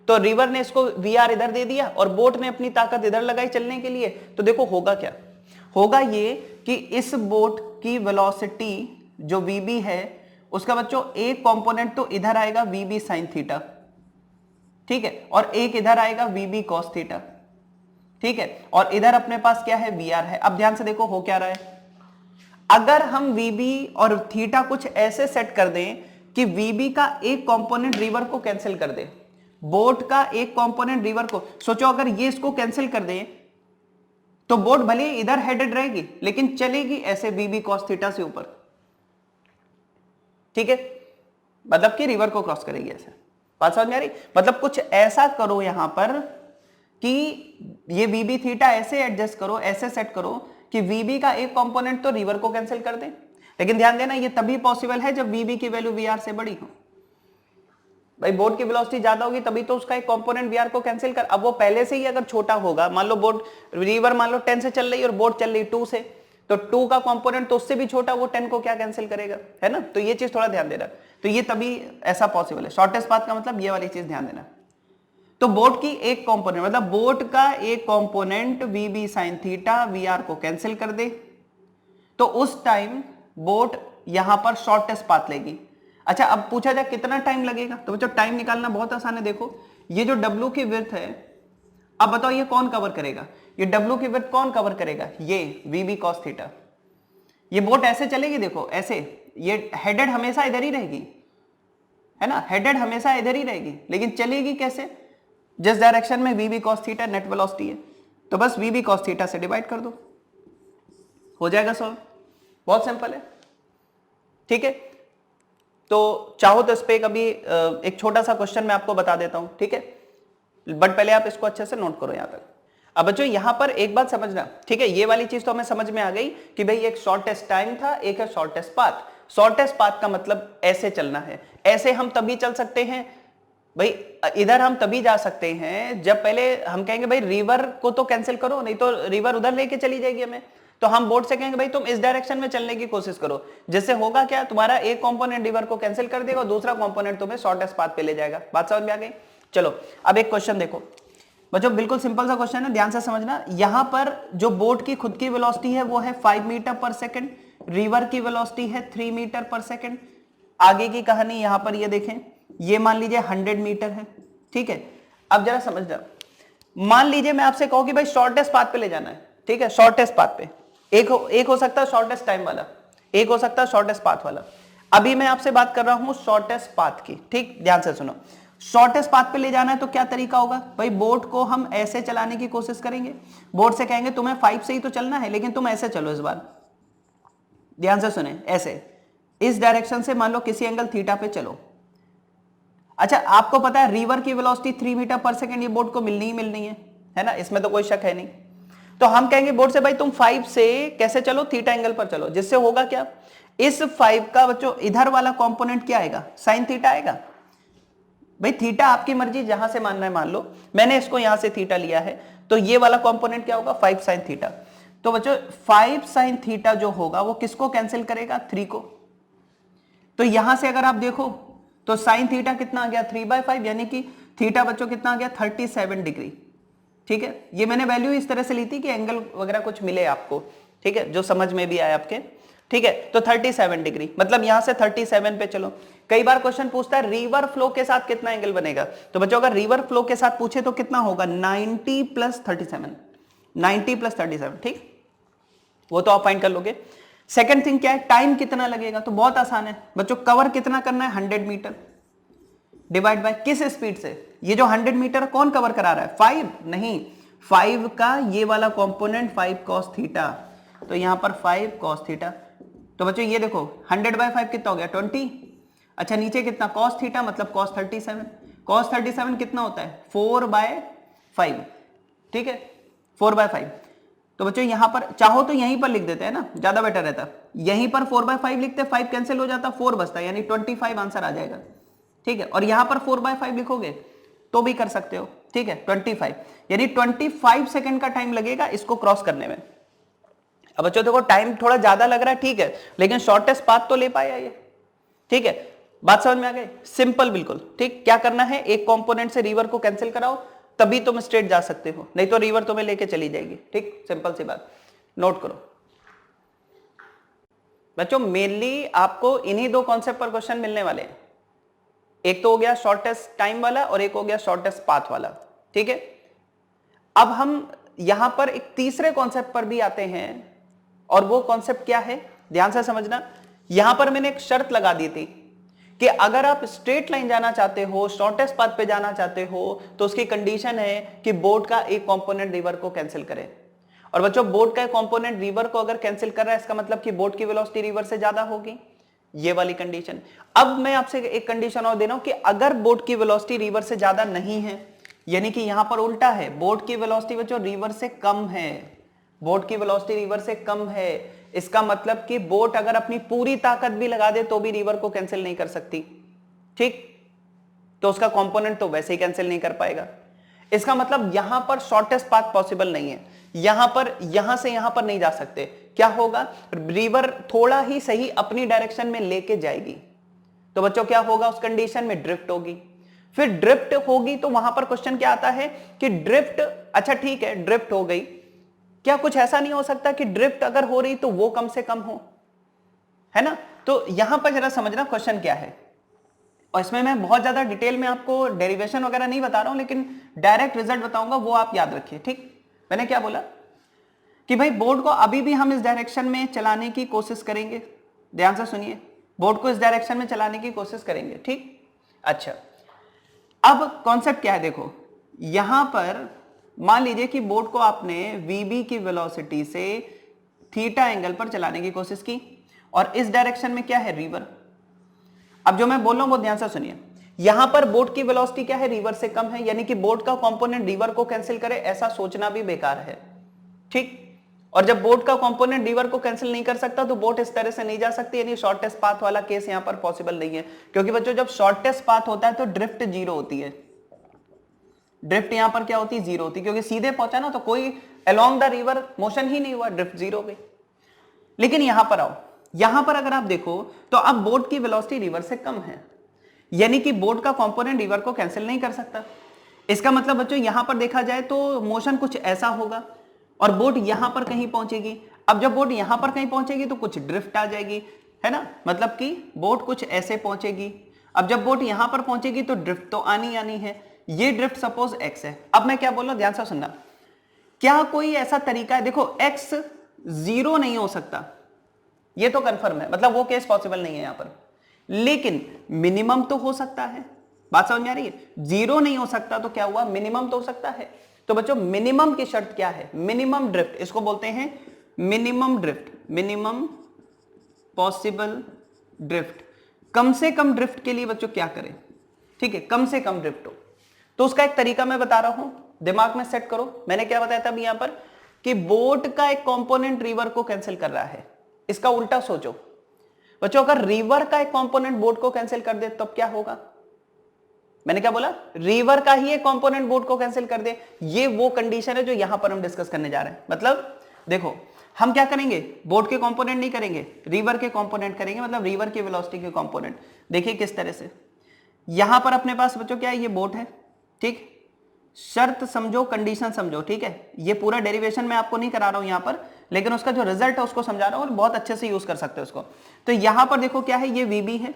तो रिवर ने इसको VR इधर दे दिया और बोट ने अपनी ताकत इधर लगाई चलने के लिए। तो देखो होगा क्या, होगा ये कि इस बोट की वेलोसिटी जो VB है उसका बच्चों एक कंपोनेंट तो इधर आएगा VB sin थीटा, ठीक है, और एक इधर आएगा VB cos थीटा, ठीक है, और इधर अपने पास क्या है, VR है। अब ध्यान से देखो हो क्या रहा है, अगर हम VB और थीटा कुछ ऐसे सेट कर दें कि VB का एक कंपोनेंट रिवर को कैंसिल कर दे, बोट का एक कंपोनेंट रिवर को, सोचो अगर ये इसको कैंसिल कर दे तो बोट भले इधर हेडेड रहेगी लेकिन चलेगी ऐसे VB cos थीटा से ऊपर, ठीक है, मतलब कि रिवर को क्रॉस करेगी ऐसे। बात समझ में आ रही? मतलब कुछ ऐसा करो यहां पर कि ये VB थीटा ऐसे एडजस्ट करो, ऐसे सेट करो कि VB का एक कंपोनेंट तो रिवर को कैंसिल कर दे। लेकिन ध्यान देना ये तभी पॉसिबल है जब VB की वैल्यू VR से बड़ी हो। भाई बोट की वेलोसिटी ज्यादा होगी तभी तो उसका एक कंपोनेंट VR को कैंसिल कर। अब वो पहले से ही अगर छोटा होगा, मान लो बोट रिवर मान लो 10 से चल रही है और बोट चल रही 2 से, तो 2 का कंपोनेंट तो उससे भी छोटा, वो 10 को क्या कैंसिल करेगा, है ना। तो ये चीज थोड़ा ध्यान देना, तो ये तभी ऐसा पॉसिबल है। शॉर्टेस्ट पाथ का मतलब ये वाली चीज ध्यान देना। तो बोट की एक कंपोनेंट, मतलब बोट का एक component VB sin theta VR को कैंसिल कर दे, तो उस टाइम बोट यहां पर शॉर्टेस्ट पाथ लेगी। अच्छा अब पूछा जाए कितना टाइम लगेगा, तो बच्चों टाइम निकालना बहुत आसान है। देखो ये जो W की विड्थ है, अब बताओ ये कौन कवर करेगा, ये W की विड्थ कौन कवर करेगा, ये VB cos थीटा। ये बोट ऐसे चलेगी, देखो ऐसे, ये हेडेड हमेशा इधर ही रहेगी, है ना, हेडेड हमेशा इधर ही रहेगी, लेकिन चलेगी कैसे, जिस डायरेक्शन में VB cos theta net velocity है, तो बस VB cos थीटा से डिवाइड कर दो, हो जाएगा सॉल्व। बहुत सिंपल है, ठीक है। तो चाहो तो इस पे कभी एक छोटा सा क्वेश्चन मैं आपको बता देता हूं, ठीक है, बट पहले आप इसको अच्छे से नोट करो यहां तक। अब बच्चों यहां पर एक बात समझना, ठीक है, ये वाली चीज तो हमें समझ में आ गई कि भाई एक शॉर्टेस्ट टाइम था, एक है शॉर्टेस्ट पाथ। शॉर्टेस्ट पाथ का मतलब ऐसे चलना है, ऐसे हम तभी चल सकते हैं भाई, इधर हम तभी जा सकते हैं जब पहले हम कहेंगे भाई रिवर को तो कैंसिल करो, नहीं तो रिवर उधर लेके चली जाएगी हमें, तो हम बोर्ड से कहेंगे भाई तुम इस डायरेक्शन में चलने की कोशिश करो, जिससे होगा क्या, तुम्हारा एक कंपोनेंट रिवर को कैंसिल कर देगा और दूसरा कंपोनेंट तुम्हें शॉर्टेस्ट पाथ पे ले जाएगा। बात समझ में आ गई। चलो अब एक क्वेश्चन देखो बच्चों, बिल्कुल सिंपल सा क्वेश्चन है, ध्यान से समझना। यहां पर जो बोट की खुद की वेलोसिटी है वो है 5 मीटर पर सेकंड, रिवर की वेलोसिटी है 3 मीटर पर सेकंड। आगे की कहानी यहां पर ये देखें, ये मान लीजिए 100 मीटर है, ठीक है। अब जरा समझना, मान लीजिए मैं आपसे कहूं कि भाई शॉर्टेस्ट पाथ पे ले जाना है, ठीक है, शॉर्टेस्ट पाथ पे, एक हो सकता है शॉर्टेस्ट टाइम वाला, एक हो सकता है शॉर्टेस्ट पाथ वाला। अभी मैं आपसे बात कर रहा हूं शॉर्टेस्ट पाथ की, ठीक, ध्यान से सुनो। शॉर्टेस्ट पाथ पे ले जाना है तो क्या तरीका होगा भाई, बोट को हम ऐसे चलाने की कोशिश करेंगे, बोट से कहेंगे तुम्हें 5 से ही तो चलना है, लेकिन तुम ऐसे चलो, इस बार ध्यान से सुने, ऐसे इस डायरेक्शन से मान लो किसी एंगल थीटा पे चलो। अच्छा आपको पता है रिवर की वेलोसिटी 3 मीटर पर सेकंड ये बोट को मिलनी ही मिलनी है ना, इसमें तो कोई शक है नहीं। तो हम कहेंगे बोट से भाई तुम 5 से कैसे चलो, थीटा एंगल पर चलो, जिससे होगा क्या, इस 5 का बच्चों इधर वाला कंपोनेंट क्या आएगा, साइन थीटा आएगा। भाई थीटा आपकी मर्जी, जहां से मानना है मान लो, मैंने इसको यहां से थीटा लिया है, तो ये वाला कंपोनेंट क्या होगा, 5 साइन थीटा। तो बच्चों 5 साइन थीटा जो होगा वो किसको कैंसिल करेगा, 3 को। तो यहां से अगर आप देखो तो साइन थीटा कितना आ गया, 3/5, यानी कि थीटा बच्चों कितना आ गया, 37 डिग्री, ठीक है। ये मैंने वैल्यू इस तरह से ली थी कि एंगल वगैरह कुछ मिले आपको, ठीक है, जो समझ में भी आए आपके, ठीक है। तो 37 डिग्री, मतलब यहां से 37 पे चलो। कई बार क्वेश्चन पूछता है रिवर फ्लो के साथ कितना एंगल बनेगा, तो बच्चों अगर रिवर फ्लो के साथ पूछे तो कितना होगा, 90 + 37, 90 + 37, ठीक, वो तो आप फाइंड कर लोगे। सेकंड थिंग क्या है, टाइम कितना लगेगा, तो बहुत आसान है बच्चों, कवर कितना करना है, 100 मीटर डिवाइड बाय किस स्पीड से, ये जो 100 मीटर कौन कवर करा रहा है, 5 नहीं, 5 का ये वाला कंपोनेंट 5 cos थीटा, तो यहां पर 5 cos थीटा। तो बच्चों ये देखो 100/5 कितना हो गया, 20। अच्छा नीचे कितना, cos थीटा मतलब cos 37, cos 37 कितना होता है, 4/5, ठीक है, 4/5। तो बच्चों यहां पर चाहो तो यहीं पर लिख देते हैं ना, ज्यादा बेटर रहता, यहीं पर 4/5 लिखते, 5 कैंसिल हो जाता, 4 बचता, यानी 25 आंसर आ जाएगा, ठीक है। और यहां पर 4/5 लिखोगे तो भी कर सकते हो, ठीक है, 25, यानी 25 सेकंड का टाइम लगेगा इसको क्रॉस करने में। अब बच्चों देखो टाइम थोड़ा ज्यादा लग रहा है, ठीक है, लेकिन शॉर्टेस्ट पाथ तो ले पाया ये, ठीक है, बात समझ में आ गई, सिंपल बिल्कुल, ठीक। क्या करना है, एक कंपोनेंट से रिवर को कैंसिल कराओ, तभी तुम स्ट्रेट जा सकते हो, नहीं तो रिवर तुम्हें लेके चली जाएगी, ठीक, सिंपल सी बात, नोट करो बच्चों। मेनली आपको इन्हीं दो कॉन्सेप्ट पर क्वेश्चन मिलने वाले हैं, एक तो हो गया शॉर्टेस्ट टाइम वाला और एक हो गया शॉर्टेस्ट पाथ वाला, ठीक है। अब हम यहां पर एक तीसरे कॉन्सेप्ट पर भी आते हैं, और वो कॉन्सेप्ट क्या है, ध्यान से समझना। यहां पर मैंने एक शर्त लगा दी थी कि अगर आप स्ट्रेट लाइन जाना चाहते हो, शॉर्टेस्ट पाथ पे जाना चाहते हो, तो उसकी कंडीशन है कि बोट का एक कंपोनेंट रिवर को कैंसिल करे। और बच्चों बोट का कंपोनेंट रिवर को अगर कैंसिल कर रहा है, इसका मतलब कि बोट की वेलोसिटी रिवर से ज्यादा होगी, ये वाली कंडीशन। अब मैं आपसे एक कंडीशन और दे रहा हूं कि अगर बोट की वेलोसिटी रिवर से ज्यादा नहीं है, यानी कि यहां पर उल्टा है, बोट की वेलोसिटी बच्चों रिवर से कम है, बोट की वेलोसिटी रिवर से कम है, इसका मतलब कि बोट अगर अपनी पूरी ताकत भी लगा दे तो भी रिवर को कैंसिल नहीं कर सकती, ठीक, तो उसका कंपोनेंट तो वैसे ही कैंसिल नहीं कर पाएगा। इसका मतलब यहां पर शॉर्टेस्ट पाथ पॉसिबल नहीं है, यहां पर यहां से यहां पर नहीं जा सकते। क्या होगा, रिवर थोड़ा ही सही अपनी डायरेक्शन में लेके जाएगी, तो बच्चों क्या होगा, उस कंडीशन में ड्रिफ्ट होगी। फिर ड्रिफ्ट होगी तो वहां पर क्वेश्चन क्या आता है कि ड्रिफ्ट, अच्छा ठीक है ड्रिफ्ट हो गई, क्या कुछ ऐसा नहीं हो सकता कि ड्रिफ्ट अगर हो रही तो वो कम से कम हो, है ना। तो यहां पर जरा समझना क्वेश्चन क्या है, और इसमें मैं बहुत ज्यादा डिटेल में आपको डेरिवेशन वगैरह नहीं बता रहा हूं, लेकिन डायरेक्ट रिजल्ट बताऊंगा, वो आप याद रखिए। ठीक, मैंने क्या बोला कि भाई बोर्ड को अभी भी हम इस डायरेक्शन में चलाने की कोशिश करेंगे, ध्यान से सुनिए, बोर्ड को इस डायरेक्शन में चलाने की कोशिश करेंगे। ठीक, अच्छा अब कॉन्सेप्ट क्या है, देखो यहां पर मान लीजिए कि बोर्ड को आपने वीबी की वेलोसिटी से थीटा एंगल पर चलाने की कोशिश की, और इस डायरेक्शन में क्या है, रिवर। अब जो मैं बोल रहा हूं वो ध्यान से सुनिए, यहां पर बोर्ड की वेलोसिटी क्या है, रिवर से कम है, यानी कि बोर्ड का कंपोनेंट रिवर को कैंसिल करे ऐसा सोचना भी बेकार है। ठीक, और जब बोर्ड का कंपोनेंट रिवर को कैंसिल नहीं कर सकता तो बोट इस तरह से नहीं जा सकती, यानी शॉर्टेस्ट पाथ वाला केस यहां पर पॉसिबल नहीं है, क्योंकि बच्चों जब शॉर्टेस्ट पाथ होता है तो ड्रिफ्ट जीरो होती है। ड्रिफ्ट यहां पर क्या होती है, जीरो होती है, क्योंकि सीधे पहुंचा ना, तो कोई अलोंग द रिवर मोशन ही नहीं हुआ, ड्रिफ्ट जीरो हो गई। लेकिन यहां पर आओ, यहां पर अगर आप देखो तो अब बोट की वेलोसिटी रिवर से कम है, यानी कि बोट का कंपोनेंट रिवर को कैंसिल नहीं कर सकता। इसका मतलब बच्चों यहां पर देखा जाए तो मोशन कुछ ऐसा होगा, और बोट यहां पर कहीं पहुंचेगी। अब जब बोट यहां पर कहीं पहुंचेगी तो कुछ ड्रिफ्ट आ जाएगी, है ना, मतलब कि बोट कुछ ऐसे पहुंचेगी। अब जब बोट यहां पर पहुंचेगी तो ड्रिफ्ट तो आनी आनी है, ये ड्रिफ्ट सपोज एक्स है। अब मैं क्या बोल रहा हूं, ध्यान से सुनना, क्या कोई ऐसा तरीका है, देखो एक्स जीरो नहीं हो सकता, ये तो कंफर्म है, मतलब वो केस पॉसिबल नहीं है यहां पर, लेकिन मिनिमम तो हो सकता है। बात समझ में आ रही है, जीरो नहीं हो सकता तो क्या हुआ, मिनिमम तो हो सकता है। तो बच्चों मिनिमम की शर्त क्या है, मिनिमम ड्रिफ्ट, इसको बोलते हैं minimum drift, minimum possible drift. कम से कम ड्रिफ्ट के लिए बच्चों क्या करें, ठीक है, कम से कम ड्रिफ्ट हो, तो उसका एक तरीका मैं बता रहा हूं, दिमाग में सेट करो। मैंने क्या बताया था अभी यहां पर कि बोट का एक कंपोनेंट रिवर को कैंसिल कर रहा है, इसका उल्टा सोचो बच्चों, अगर रिवर का एक कंपोनेंट बोट को कैंसिल कर दे तब क्या होगा। मैंने क्या बोला, रिवर का ही एक कंपोनेंट बोट को कैंसिल कर दे, ये वो कंडीशन है जो यहां पर हम डिस्कस करने जा रहे हैं। मतलब देखो हम क्या करेंगे, बोट के कंपोनेंट नहीं करेंगे, रिवर के कंपोनेंट करेंगे, मतलब रिवर की वेलोसिटी के कंपोनेंट। देखिए किस तरह से, यहां पर अपने पास बच्चों क्या है, ये बोट है, ठीक, शर्त समझो, कंडीशन समझो, ठीक है, ये पूरा डेरिवेशन मैं आपको नहीं करा रहा हूं यहां पर, लेकिन उसका जो रिजल्ट है उसको समझा रहा हूं, और बहुत अच्छे से यूज कर सकते हो उसको। तो यहां पर देखो क्या है, ये वीबी है,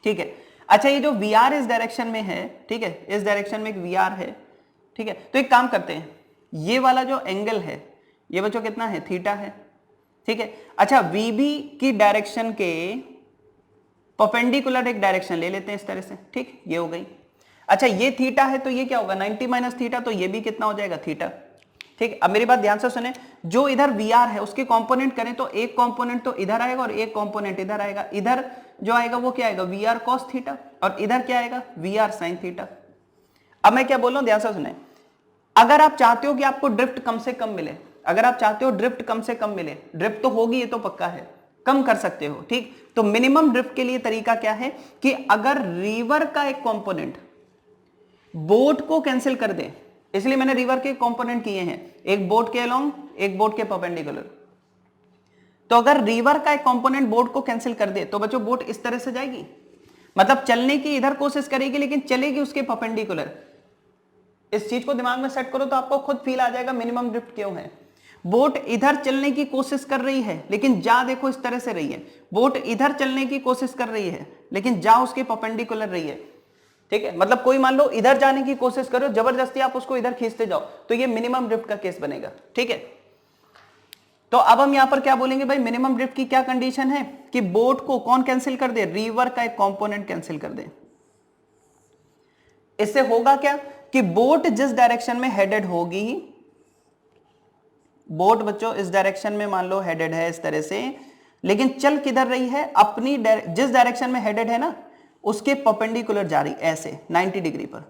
ठीक है। अच्छा ये जो वी आर इस डायरेक्शन में है, ठीक है, इस डायरेक्शन में एक वी आर है, ठीक है। तो एक काम करते हैं, ये वाला जो एंगल है ये बच्चों कितना है, थीटा है, ठीक है। अच्छा वीबी की डायरेक्शन के परपेंडिकुलर एक डायरेक्शन ले लेते हैं इस तरह से, ठीक, ये हो गई। अच्छा ये थीटा है तो ये क्या होगा, 90 माइनस थीटा, तो ये भी कितना हो जाएगा, थीटा, ठीक। अब मेरी बात ध्यान से सुने, जो इधर वी आर है उसके कंपोनेंट करें तो एक कंपोनेंट तो इधर आएगा और एक कंपोनेंट इधर आएगा, इधर जो आएगा वो क्या आएगा, वी आर कॉस थीटा, और इधर क्या आएगा, वी आर साइन थीटा। अब मैं क्या बोल रहा हूं, ध्यान से सुने, अगर आप चाहते हो कि आपको ड्रिफ्ट कम से कम मिले, अगर आप चाहते हो ड्रिफ्ट कम से कम मिले, ड्रिफ्ट तो होगी ये तो पक्का है, कम कर सकते हो, ठीक। तो मिनिमम ड्रिफ्ट के लिए तरीका क्या है कि अगर रिवर का एक कंपोनेंट बोट को कैंसिल कर दे, इसलिए मैंने रिवर के कंपोनेंट किए हैं, एक बोट के अलोंग, एक बोट के परपेंडिकुलर। तो अगर रिवर का एक कंपोनेंट बोट को कैंसिल कर दे तो बच्चों बोट इस तरह से जाएगी, मतलब चलने की इधर कोशिश करेगी लेकिन चलेगी उसके परपेंडिकुलर। इस चीज को दिमाग में सेट करो तो आपको खुद फील आ जाएगा मिनिमम ड्रिफ्ट क्यों है। बोट इधर चलने की कोशिश कर रही है लेकिन जा देखो इस तरह से रही है, बोट इधर चलने की कोशिश कर रही है लेकिन जा उसके परपेंडिकुलर रही है, ठीक है। मतलब कोई मान लो इधर जाने की कोशिश करो, जबरदस्ती आप उसको इधर खींचते जाओ तो ये मिनिमम ड्रिफ्ट का केस बनेगा, ठीक है। तो अब हम यहां पर क्या बोलेंगे भाई, मिनिमम ड्रिफ्ट की क्या कंडीशन है कि बोट को कौन कैंसिल कर दे, रिवर का एक कंपोनेंट कैंसिल कर दे। इससे होगा क्या कि बोट जिस डायरेक्शन में हेडेड होगी, बोट बच्चों इस डायरेक्शन में मान लो हेडेड है इस तरह से, लेकिन चल किधर रही है, अपनी जिस डायरेक्शन में हेडेड है ना उसके परपेंडिकुलर जा रही ऐसे 90 डिग्री पर,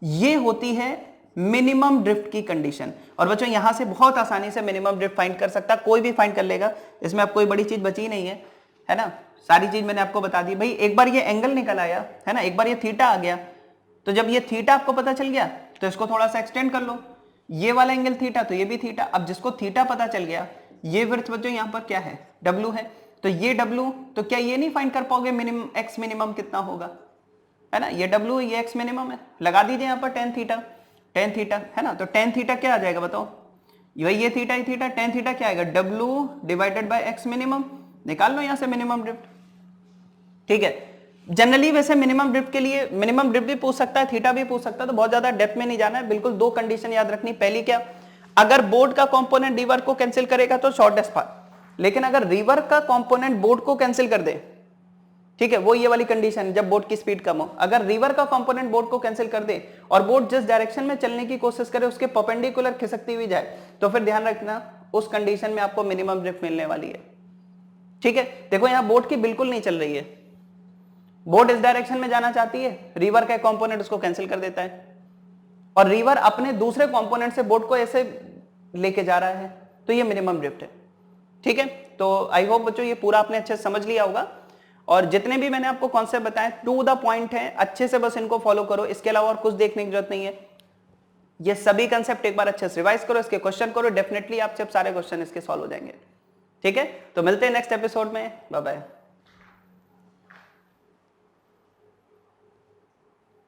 ये होती है मिनिमम ड्रिफ्ट की कंडीशन। और बच्चों यहां से बहुत आसानी से मिनिमम ड्रिफ्ट फाइंड कर सकता, कोई भी फाइंड कर लेगा, इसमें अब कोई बड़ी चीज बची नहीं है ना, सारी चीज मैंने आपको बता दी। भाई एक बार ये एंगल निकल आया है ना, एक बार ये थीटा आ गया, तो जब ये थीटा आपको पता चल गया तो इसको थोड़ा सा एक्सटेंड कर लो, ये वाला एंगल थीटा तो ये भी थीटा। अब जिसको थीटा पता चल गया, ये विड्थ बच्चों यहां पर क्या है, डब्ल्यू है, तो ये डब्ल्यू, तो क्या ये नहीं फाइंड कर पाओगे मिनिमम एक्स मिनिमम कितना होगा, है ना, ये डब्ल्यू ये एक्स मिनिमम है, लगा दीजिए यहां पर टेन थीटा है ना, तो टेन थीटा क्या आ जाएगा बताओ, ये थीटा ही थीटा, टेन थीटा क्या आएगा, W divided by x minimum, निकाल लो यहां से मिनिमम ड्रिफ्ट, ठीक है। जनरली वैसे मिनिमम ड्रिफ्ट के लिए मिनिमम ड्रिफ्ट भी पूछ सकता है, थीटा भी पूछ सकता है, तो बहुत ज्यादा डेप्थ में नहीं जाना है। बिल्कुल 2 कंडीशन याद रखनी। पहली क्या, अगर बोर्ड का कंपोनेंट रिवर को कैंसिल करेगा तो शॉर्टेस्ट पाथ, लेकिन अगर रिवर का कंपोनेंट बोर्ड को कैंसिल कर दे, ठीक है, वो ये वाली कंडीशन जब बोर्ड की स्पीड कम हो। अगर रिवर का कंपोनेंट बोर्ड को कैंसिल कर दे और बोर्ड जिस डायरेक्शन में चलने की कोशिश करे उसके परपेंडिकुलर खिसकती हुई जाए, तो फिर ध्यान रखना उस कंडीशन में आपको मिनिमम ड्रिफ्ट मिलने वाली है। ठीक है, देखो यहां बोर्ड की बिल्कुल नहीं चल रही है, बोर्ड इस डायरेक्शन में जाना चाहती है, रिवर का कंपोनेंट उसको कैंसिल कर देता है, और रिवर अपने दूसरे कंपोनेंट से बोर्ड को ऐसे लेके जा रहा है, तो ये मिनिमम ड्रिफ्ट है। ठीक है, तो आई होप बच्चों ये पूरा आपने अच्छे से समझ लिया होगा, और जितने भी मैंने आपको कॉन्सेप्ट बताए टू द पॉइंट है, अच्छे से बस इनको फॉलो करो, इसके अलावा और कुछ देखने की जरूरत नहीं है। ये सभी कंसेप्ट एक बार अच्छे से रिवाइज करो, इसके क्वेश्चन करो, डेफिनेटली आपसे सारे क्वेश्चन इसके सॉल्व हो जाएंगे। ठीक है, तो मिलते हैं नेक्स्ट एपिसोड में, बाय बाय।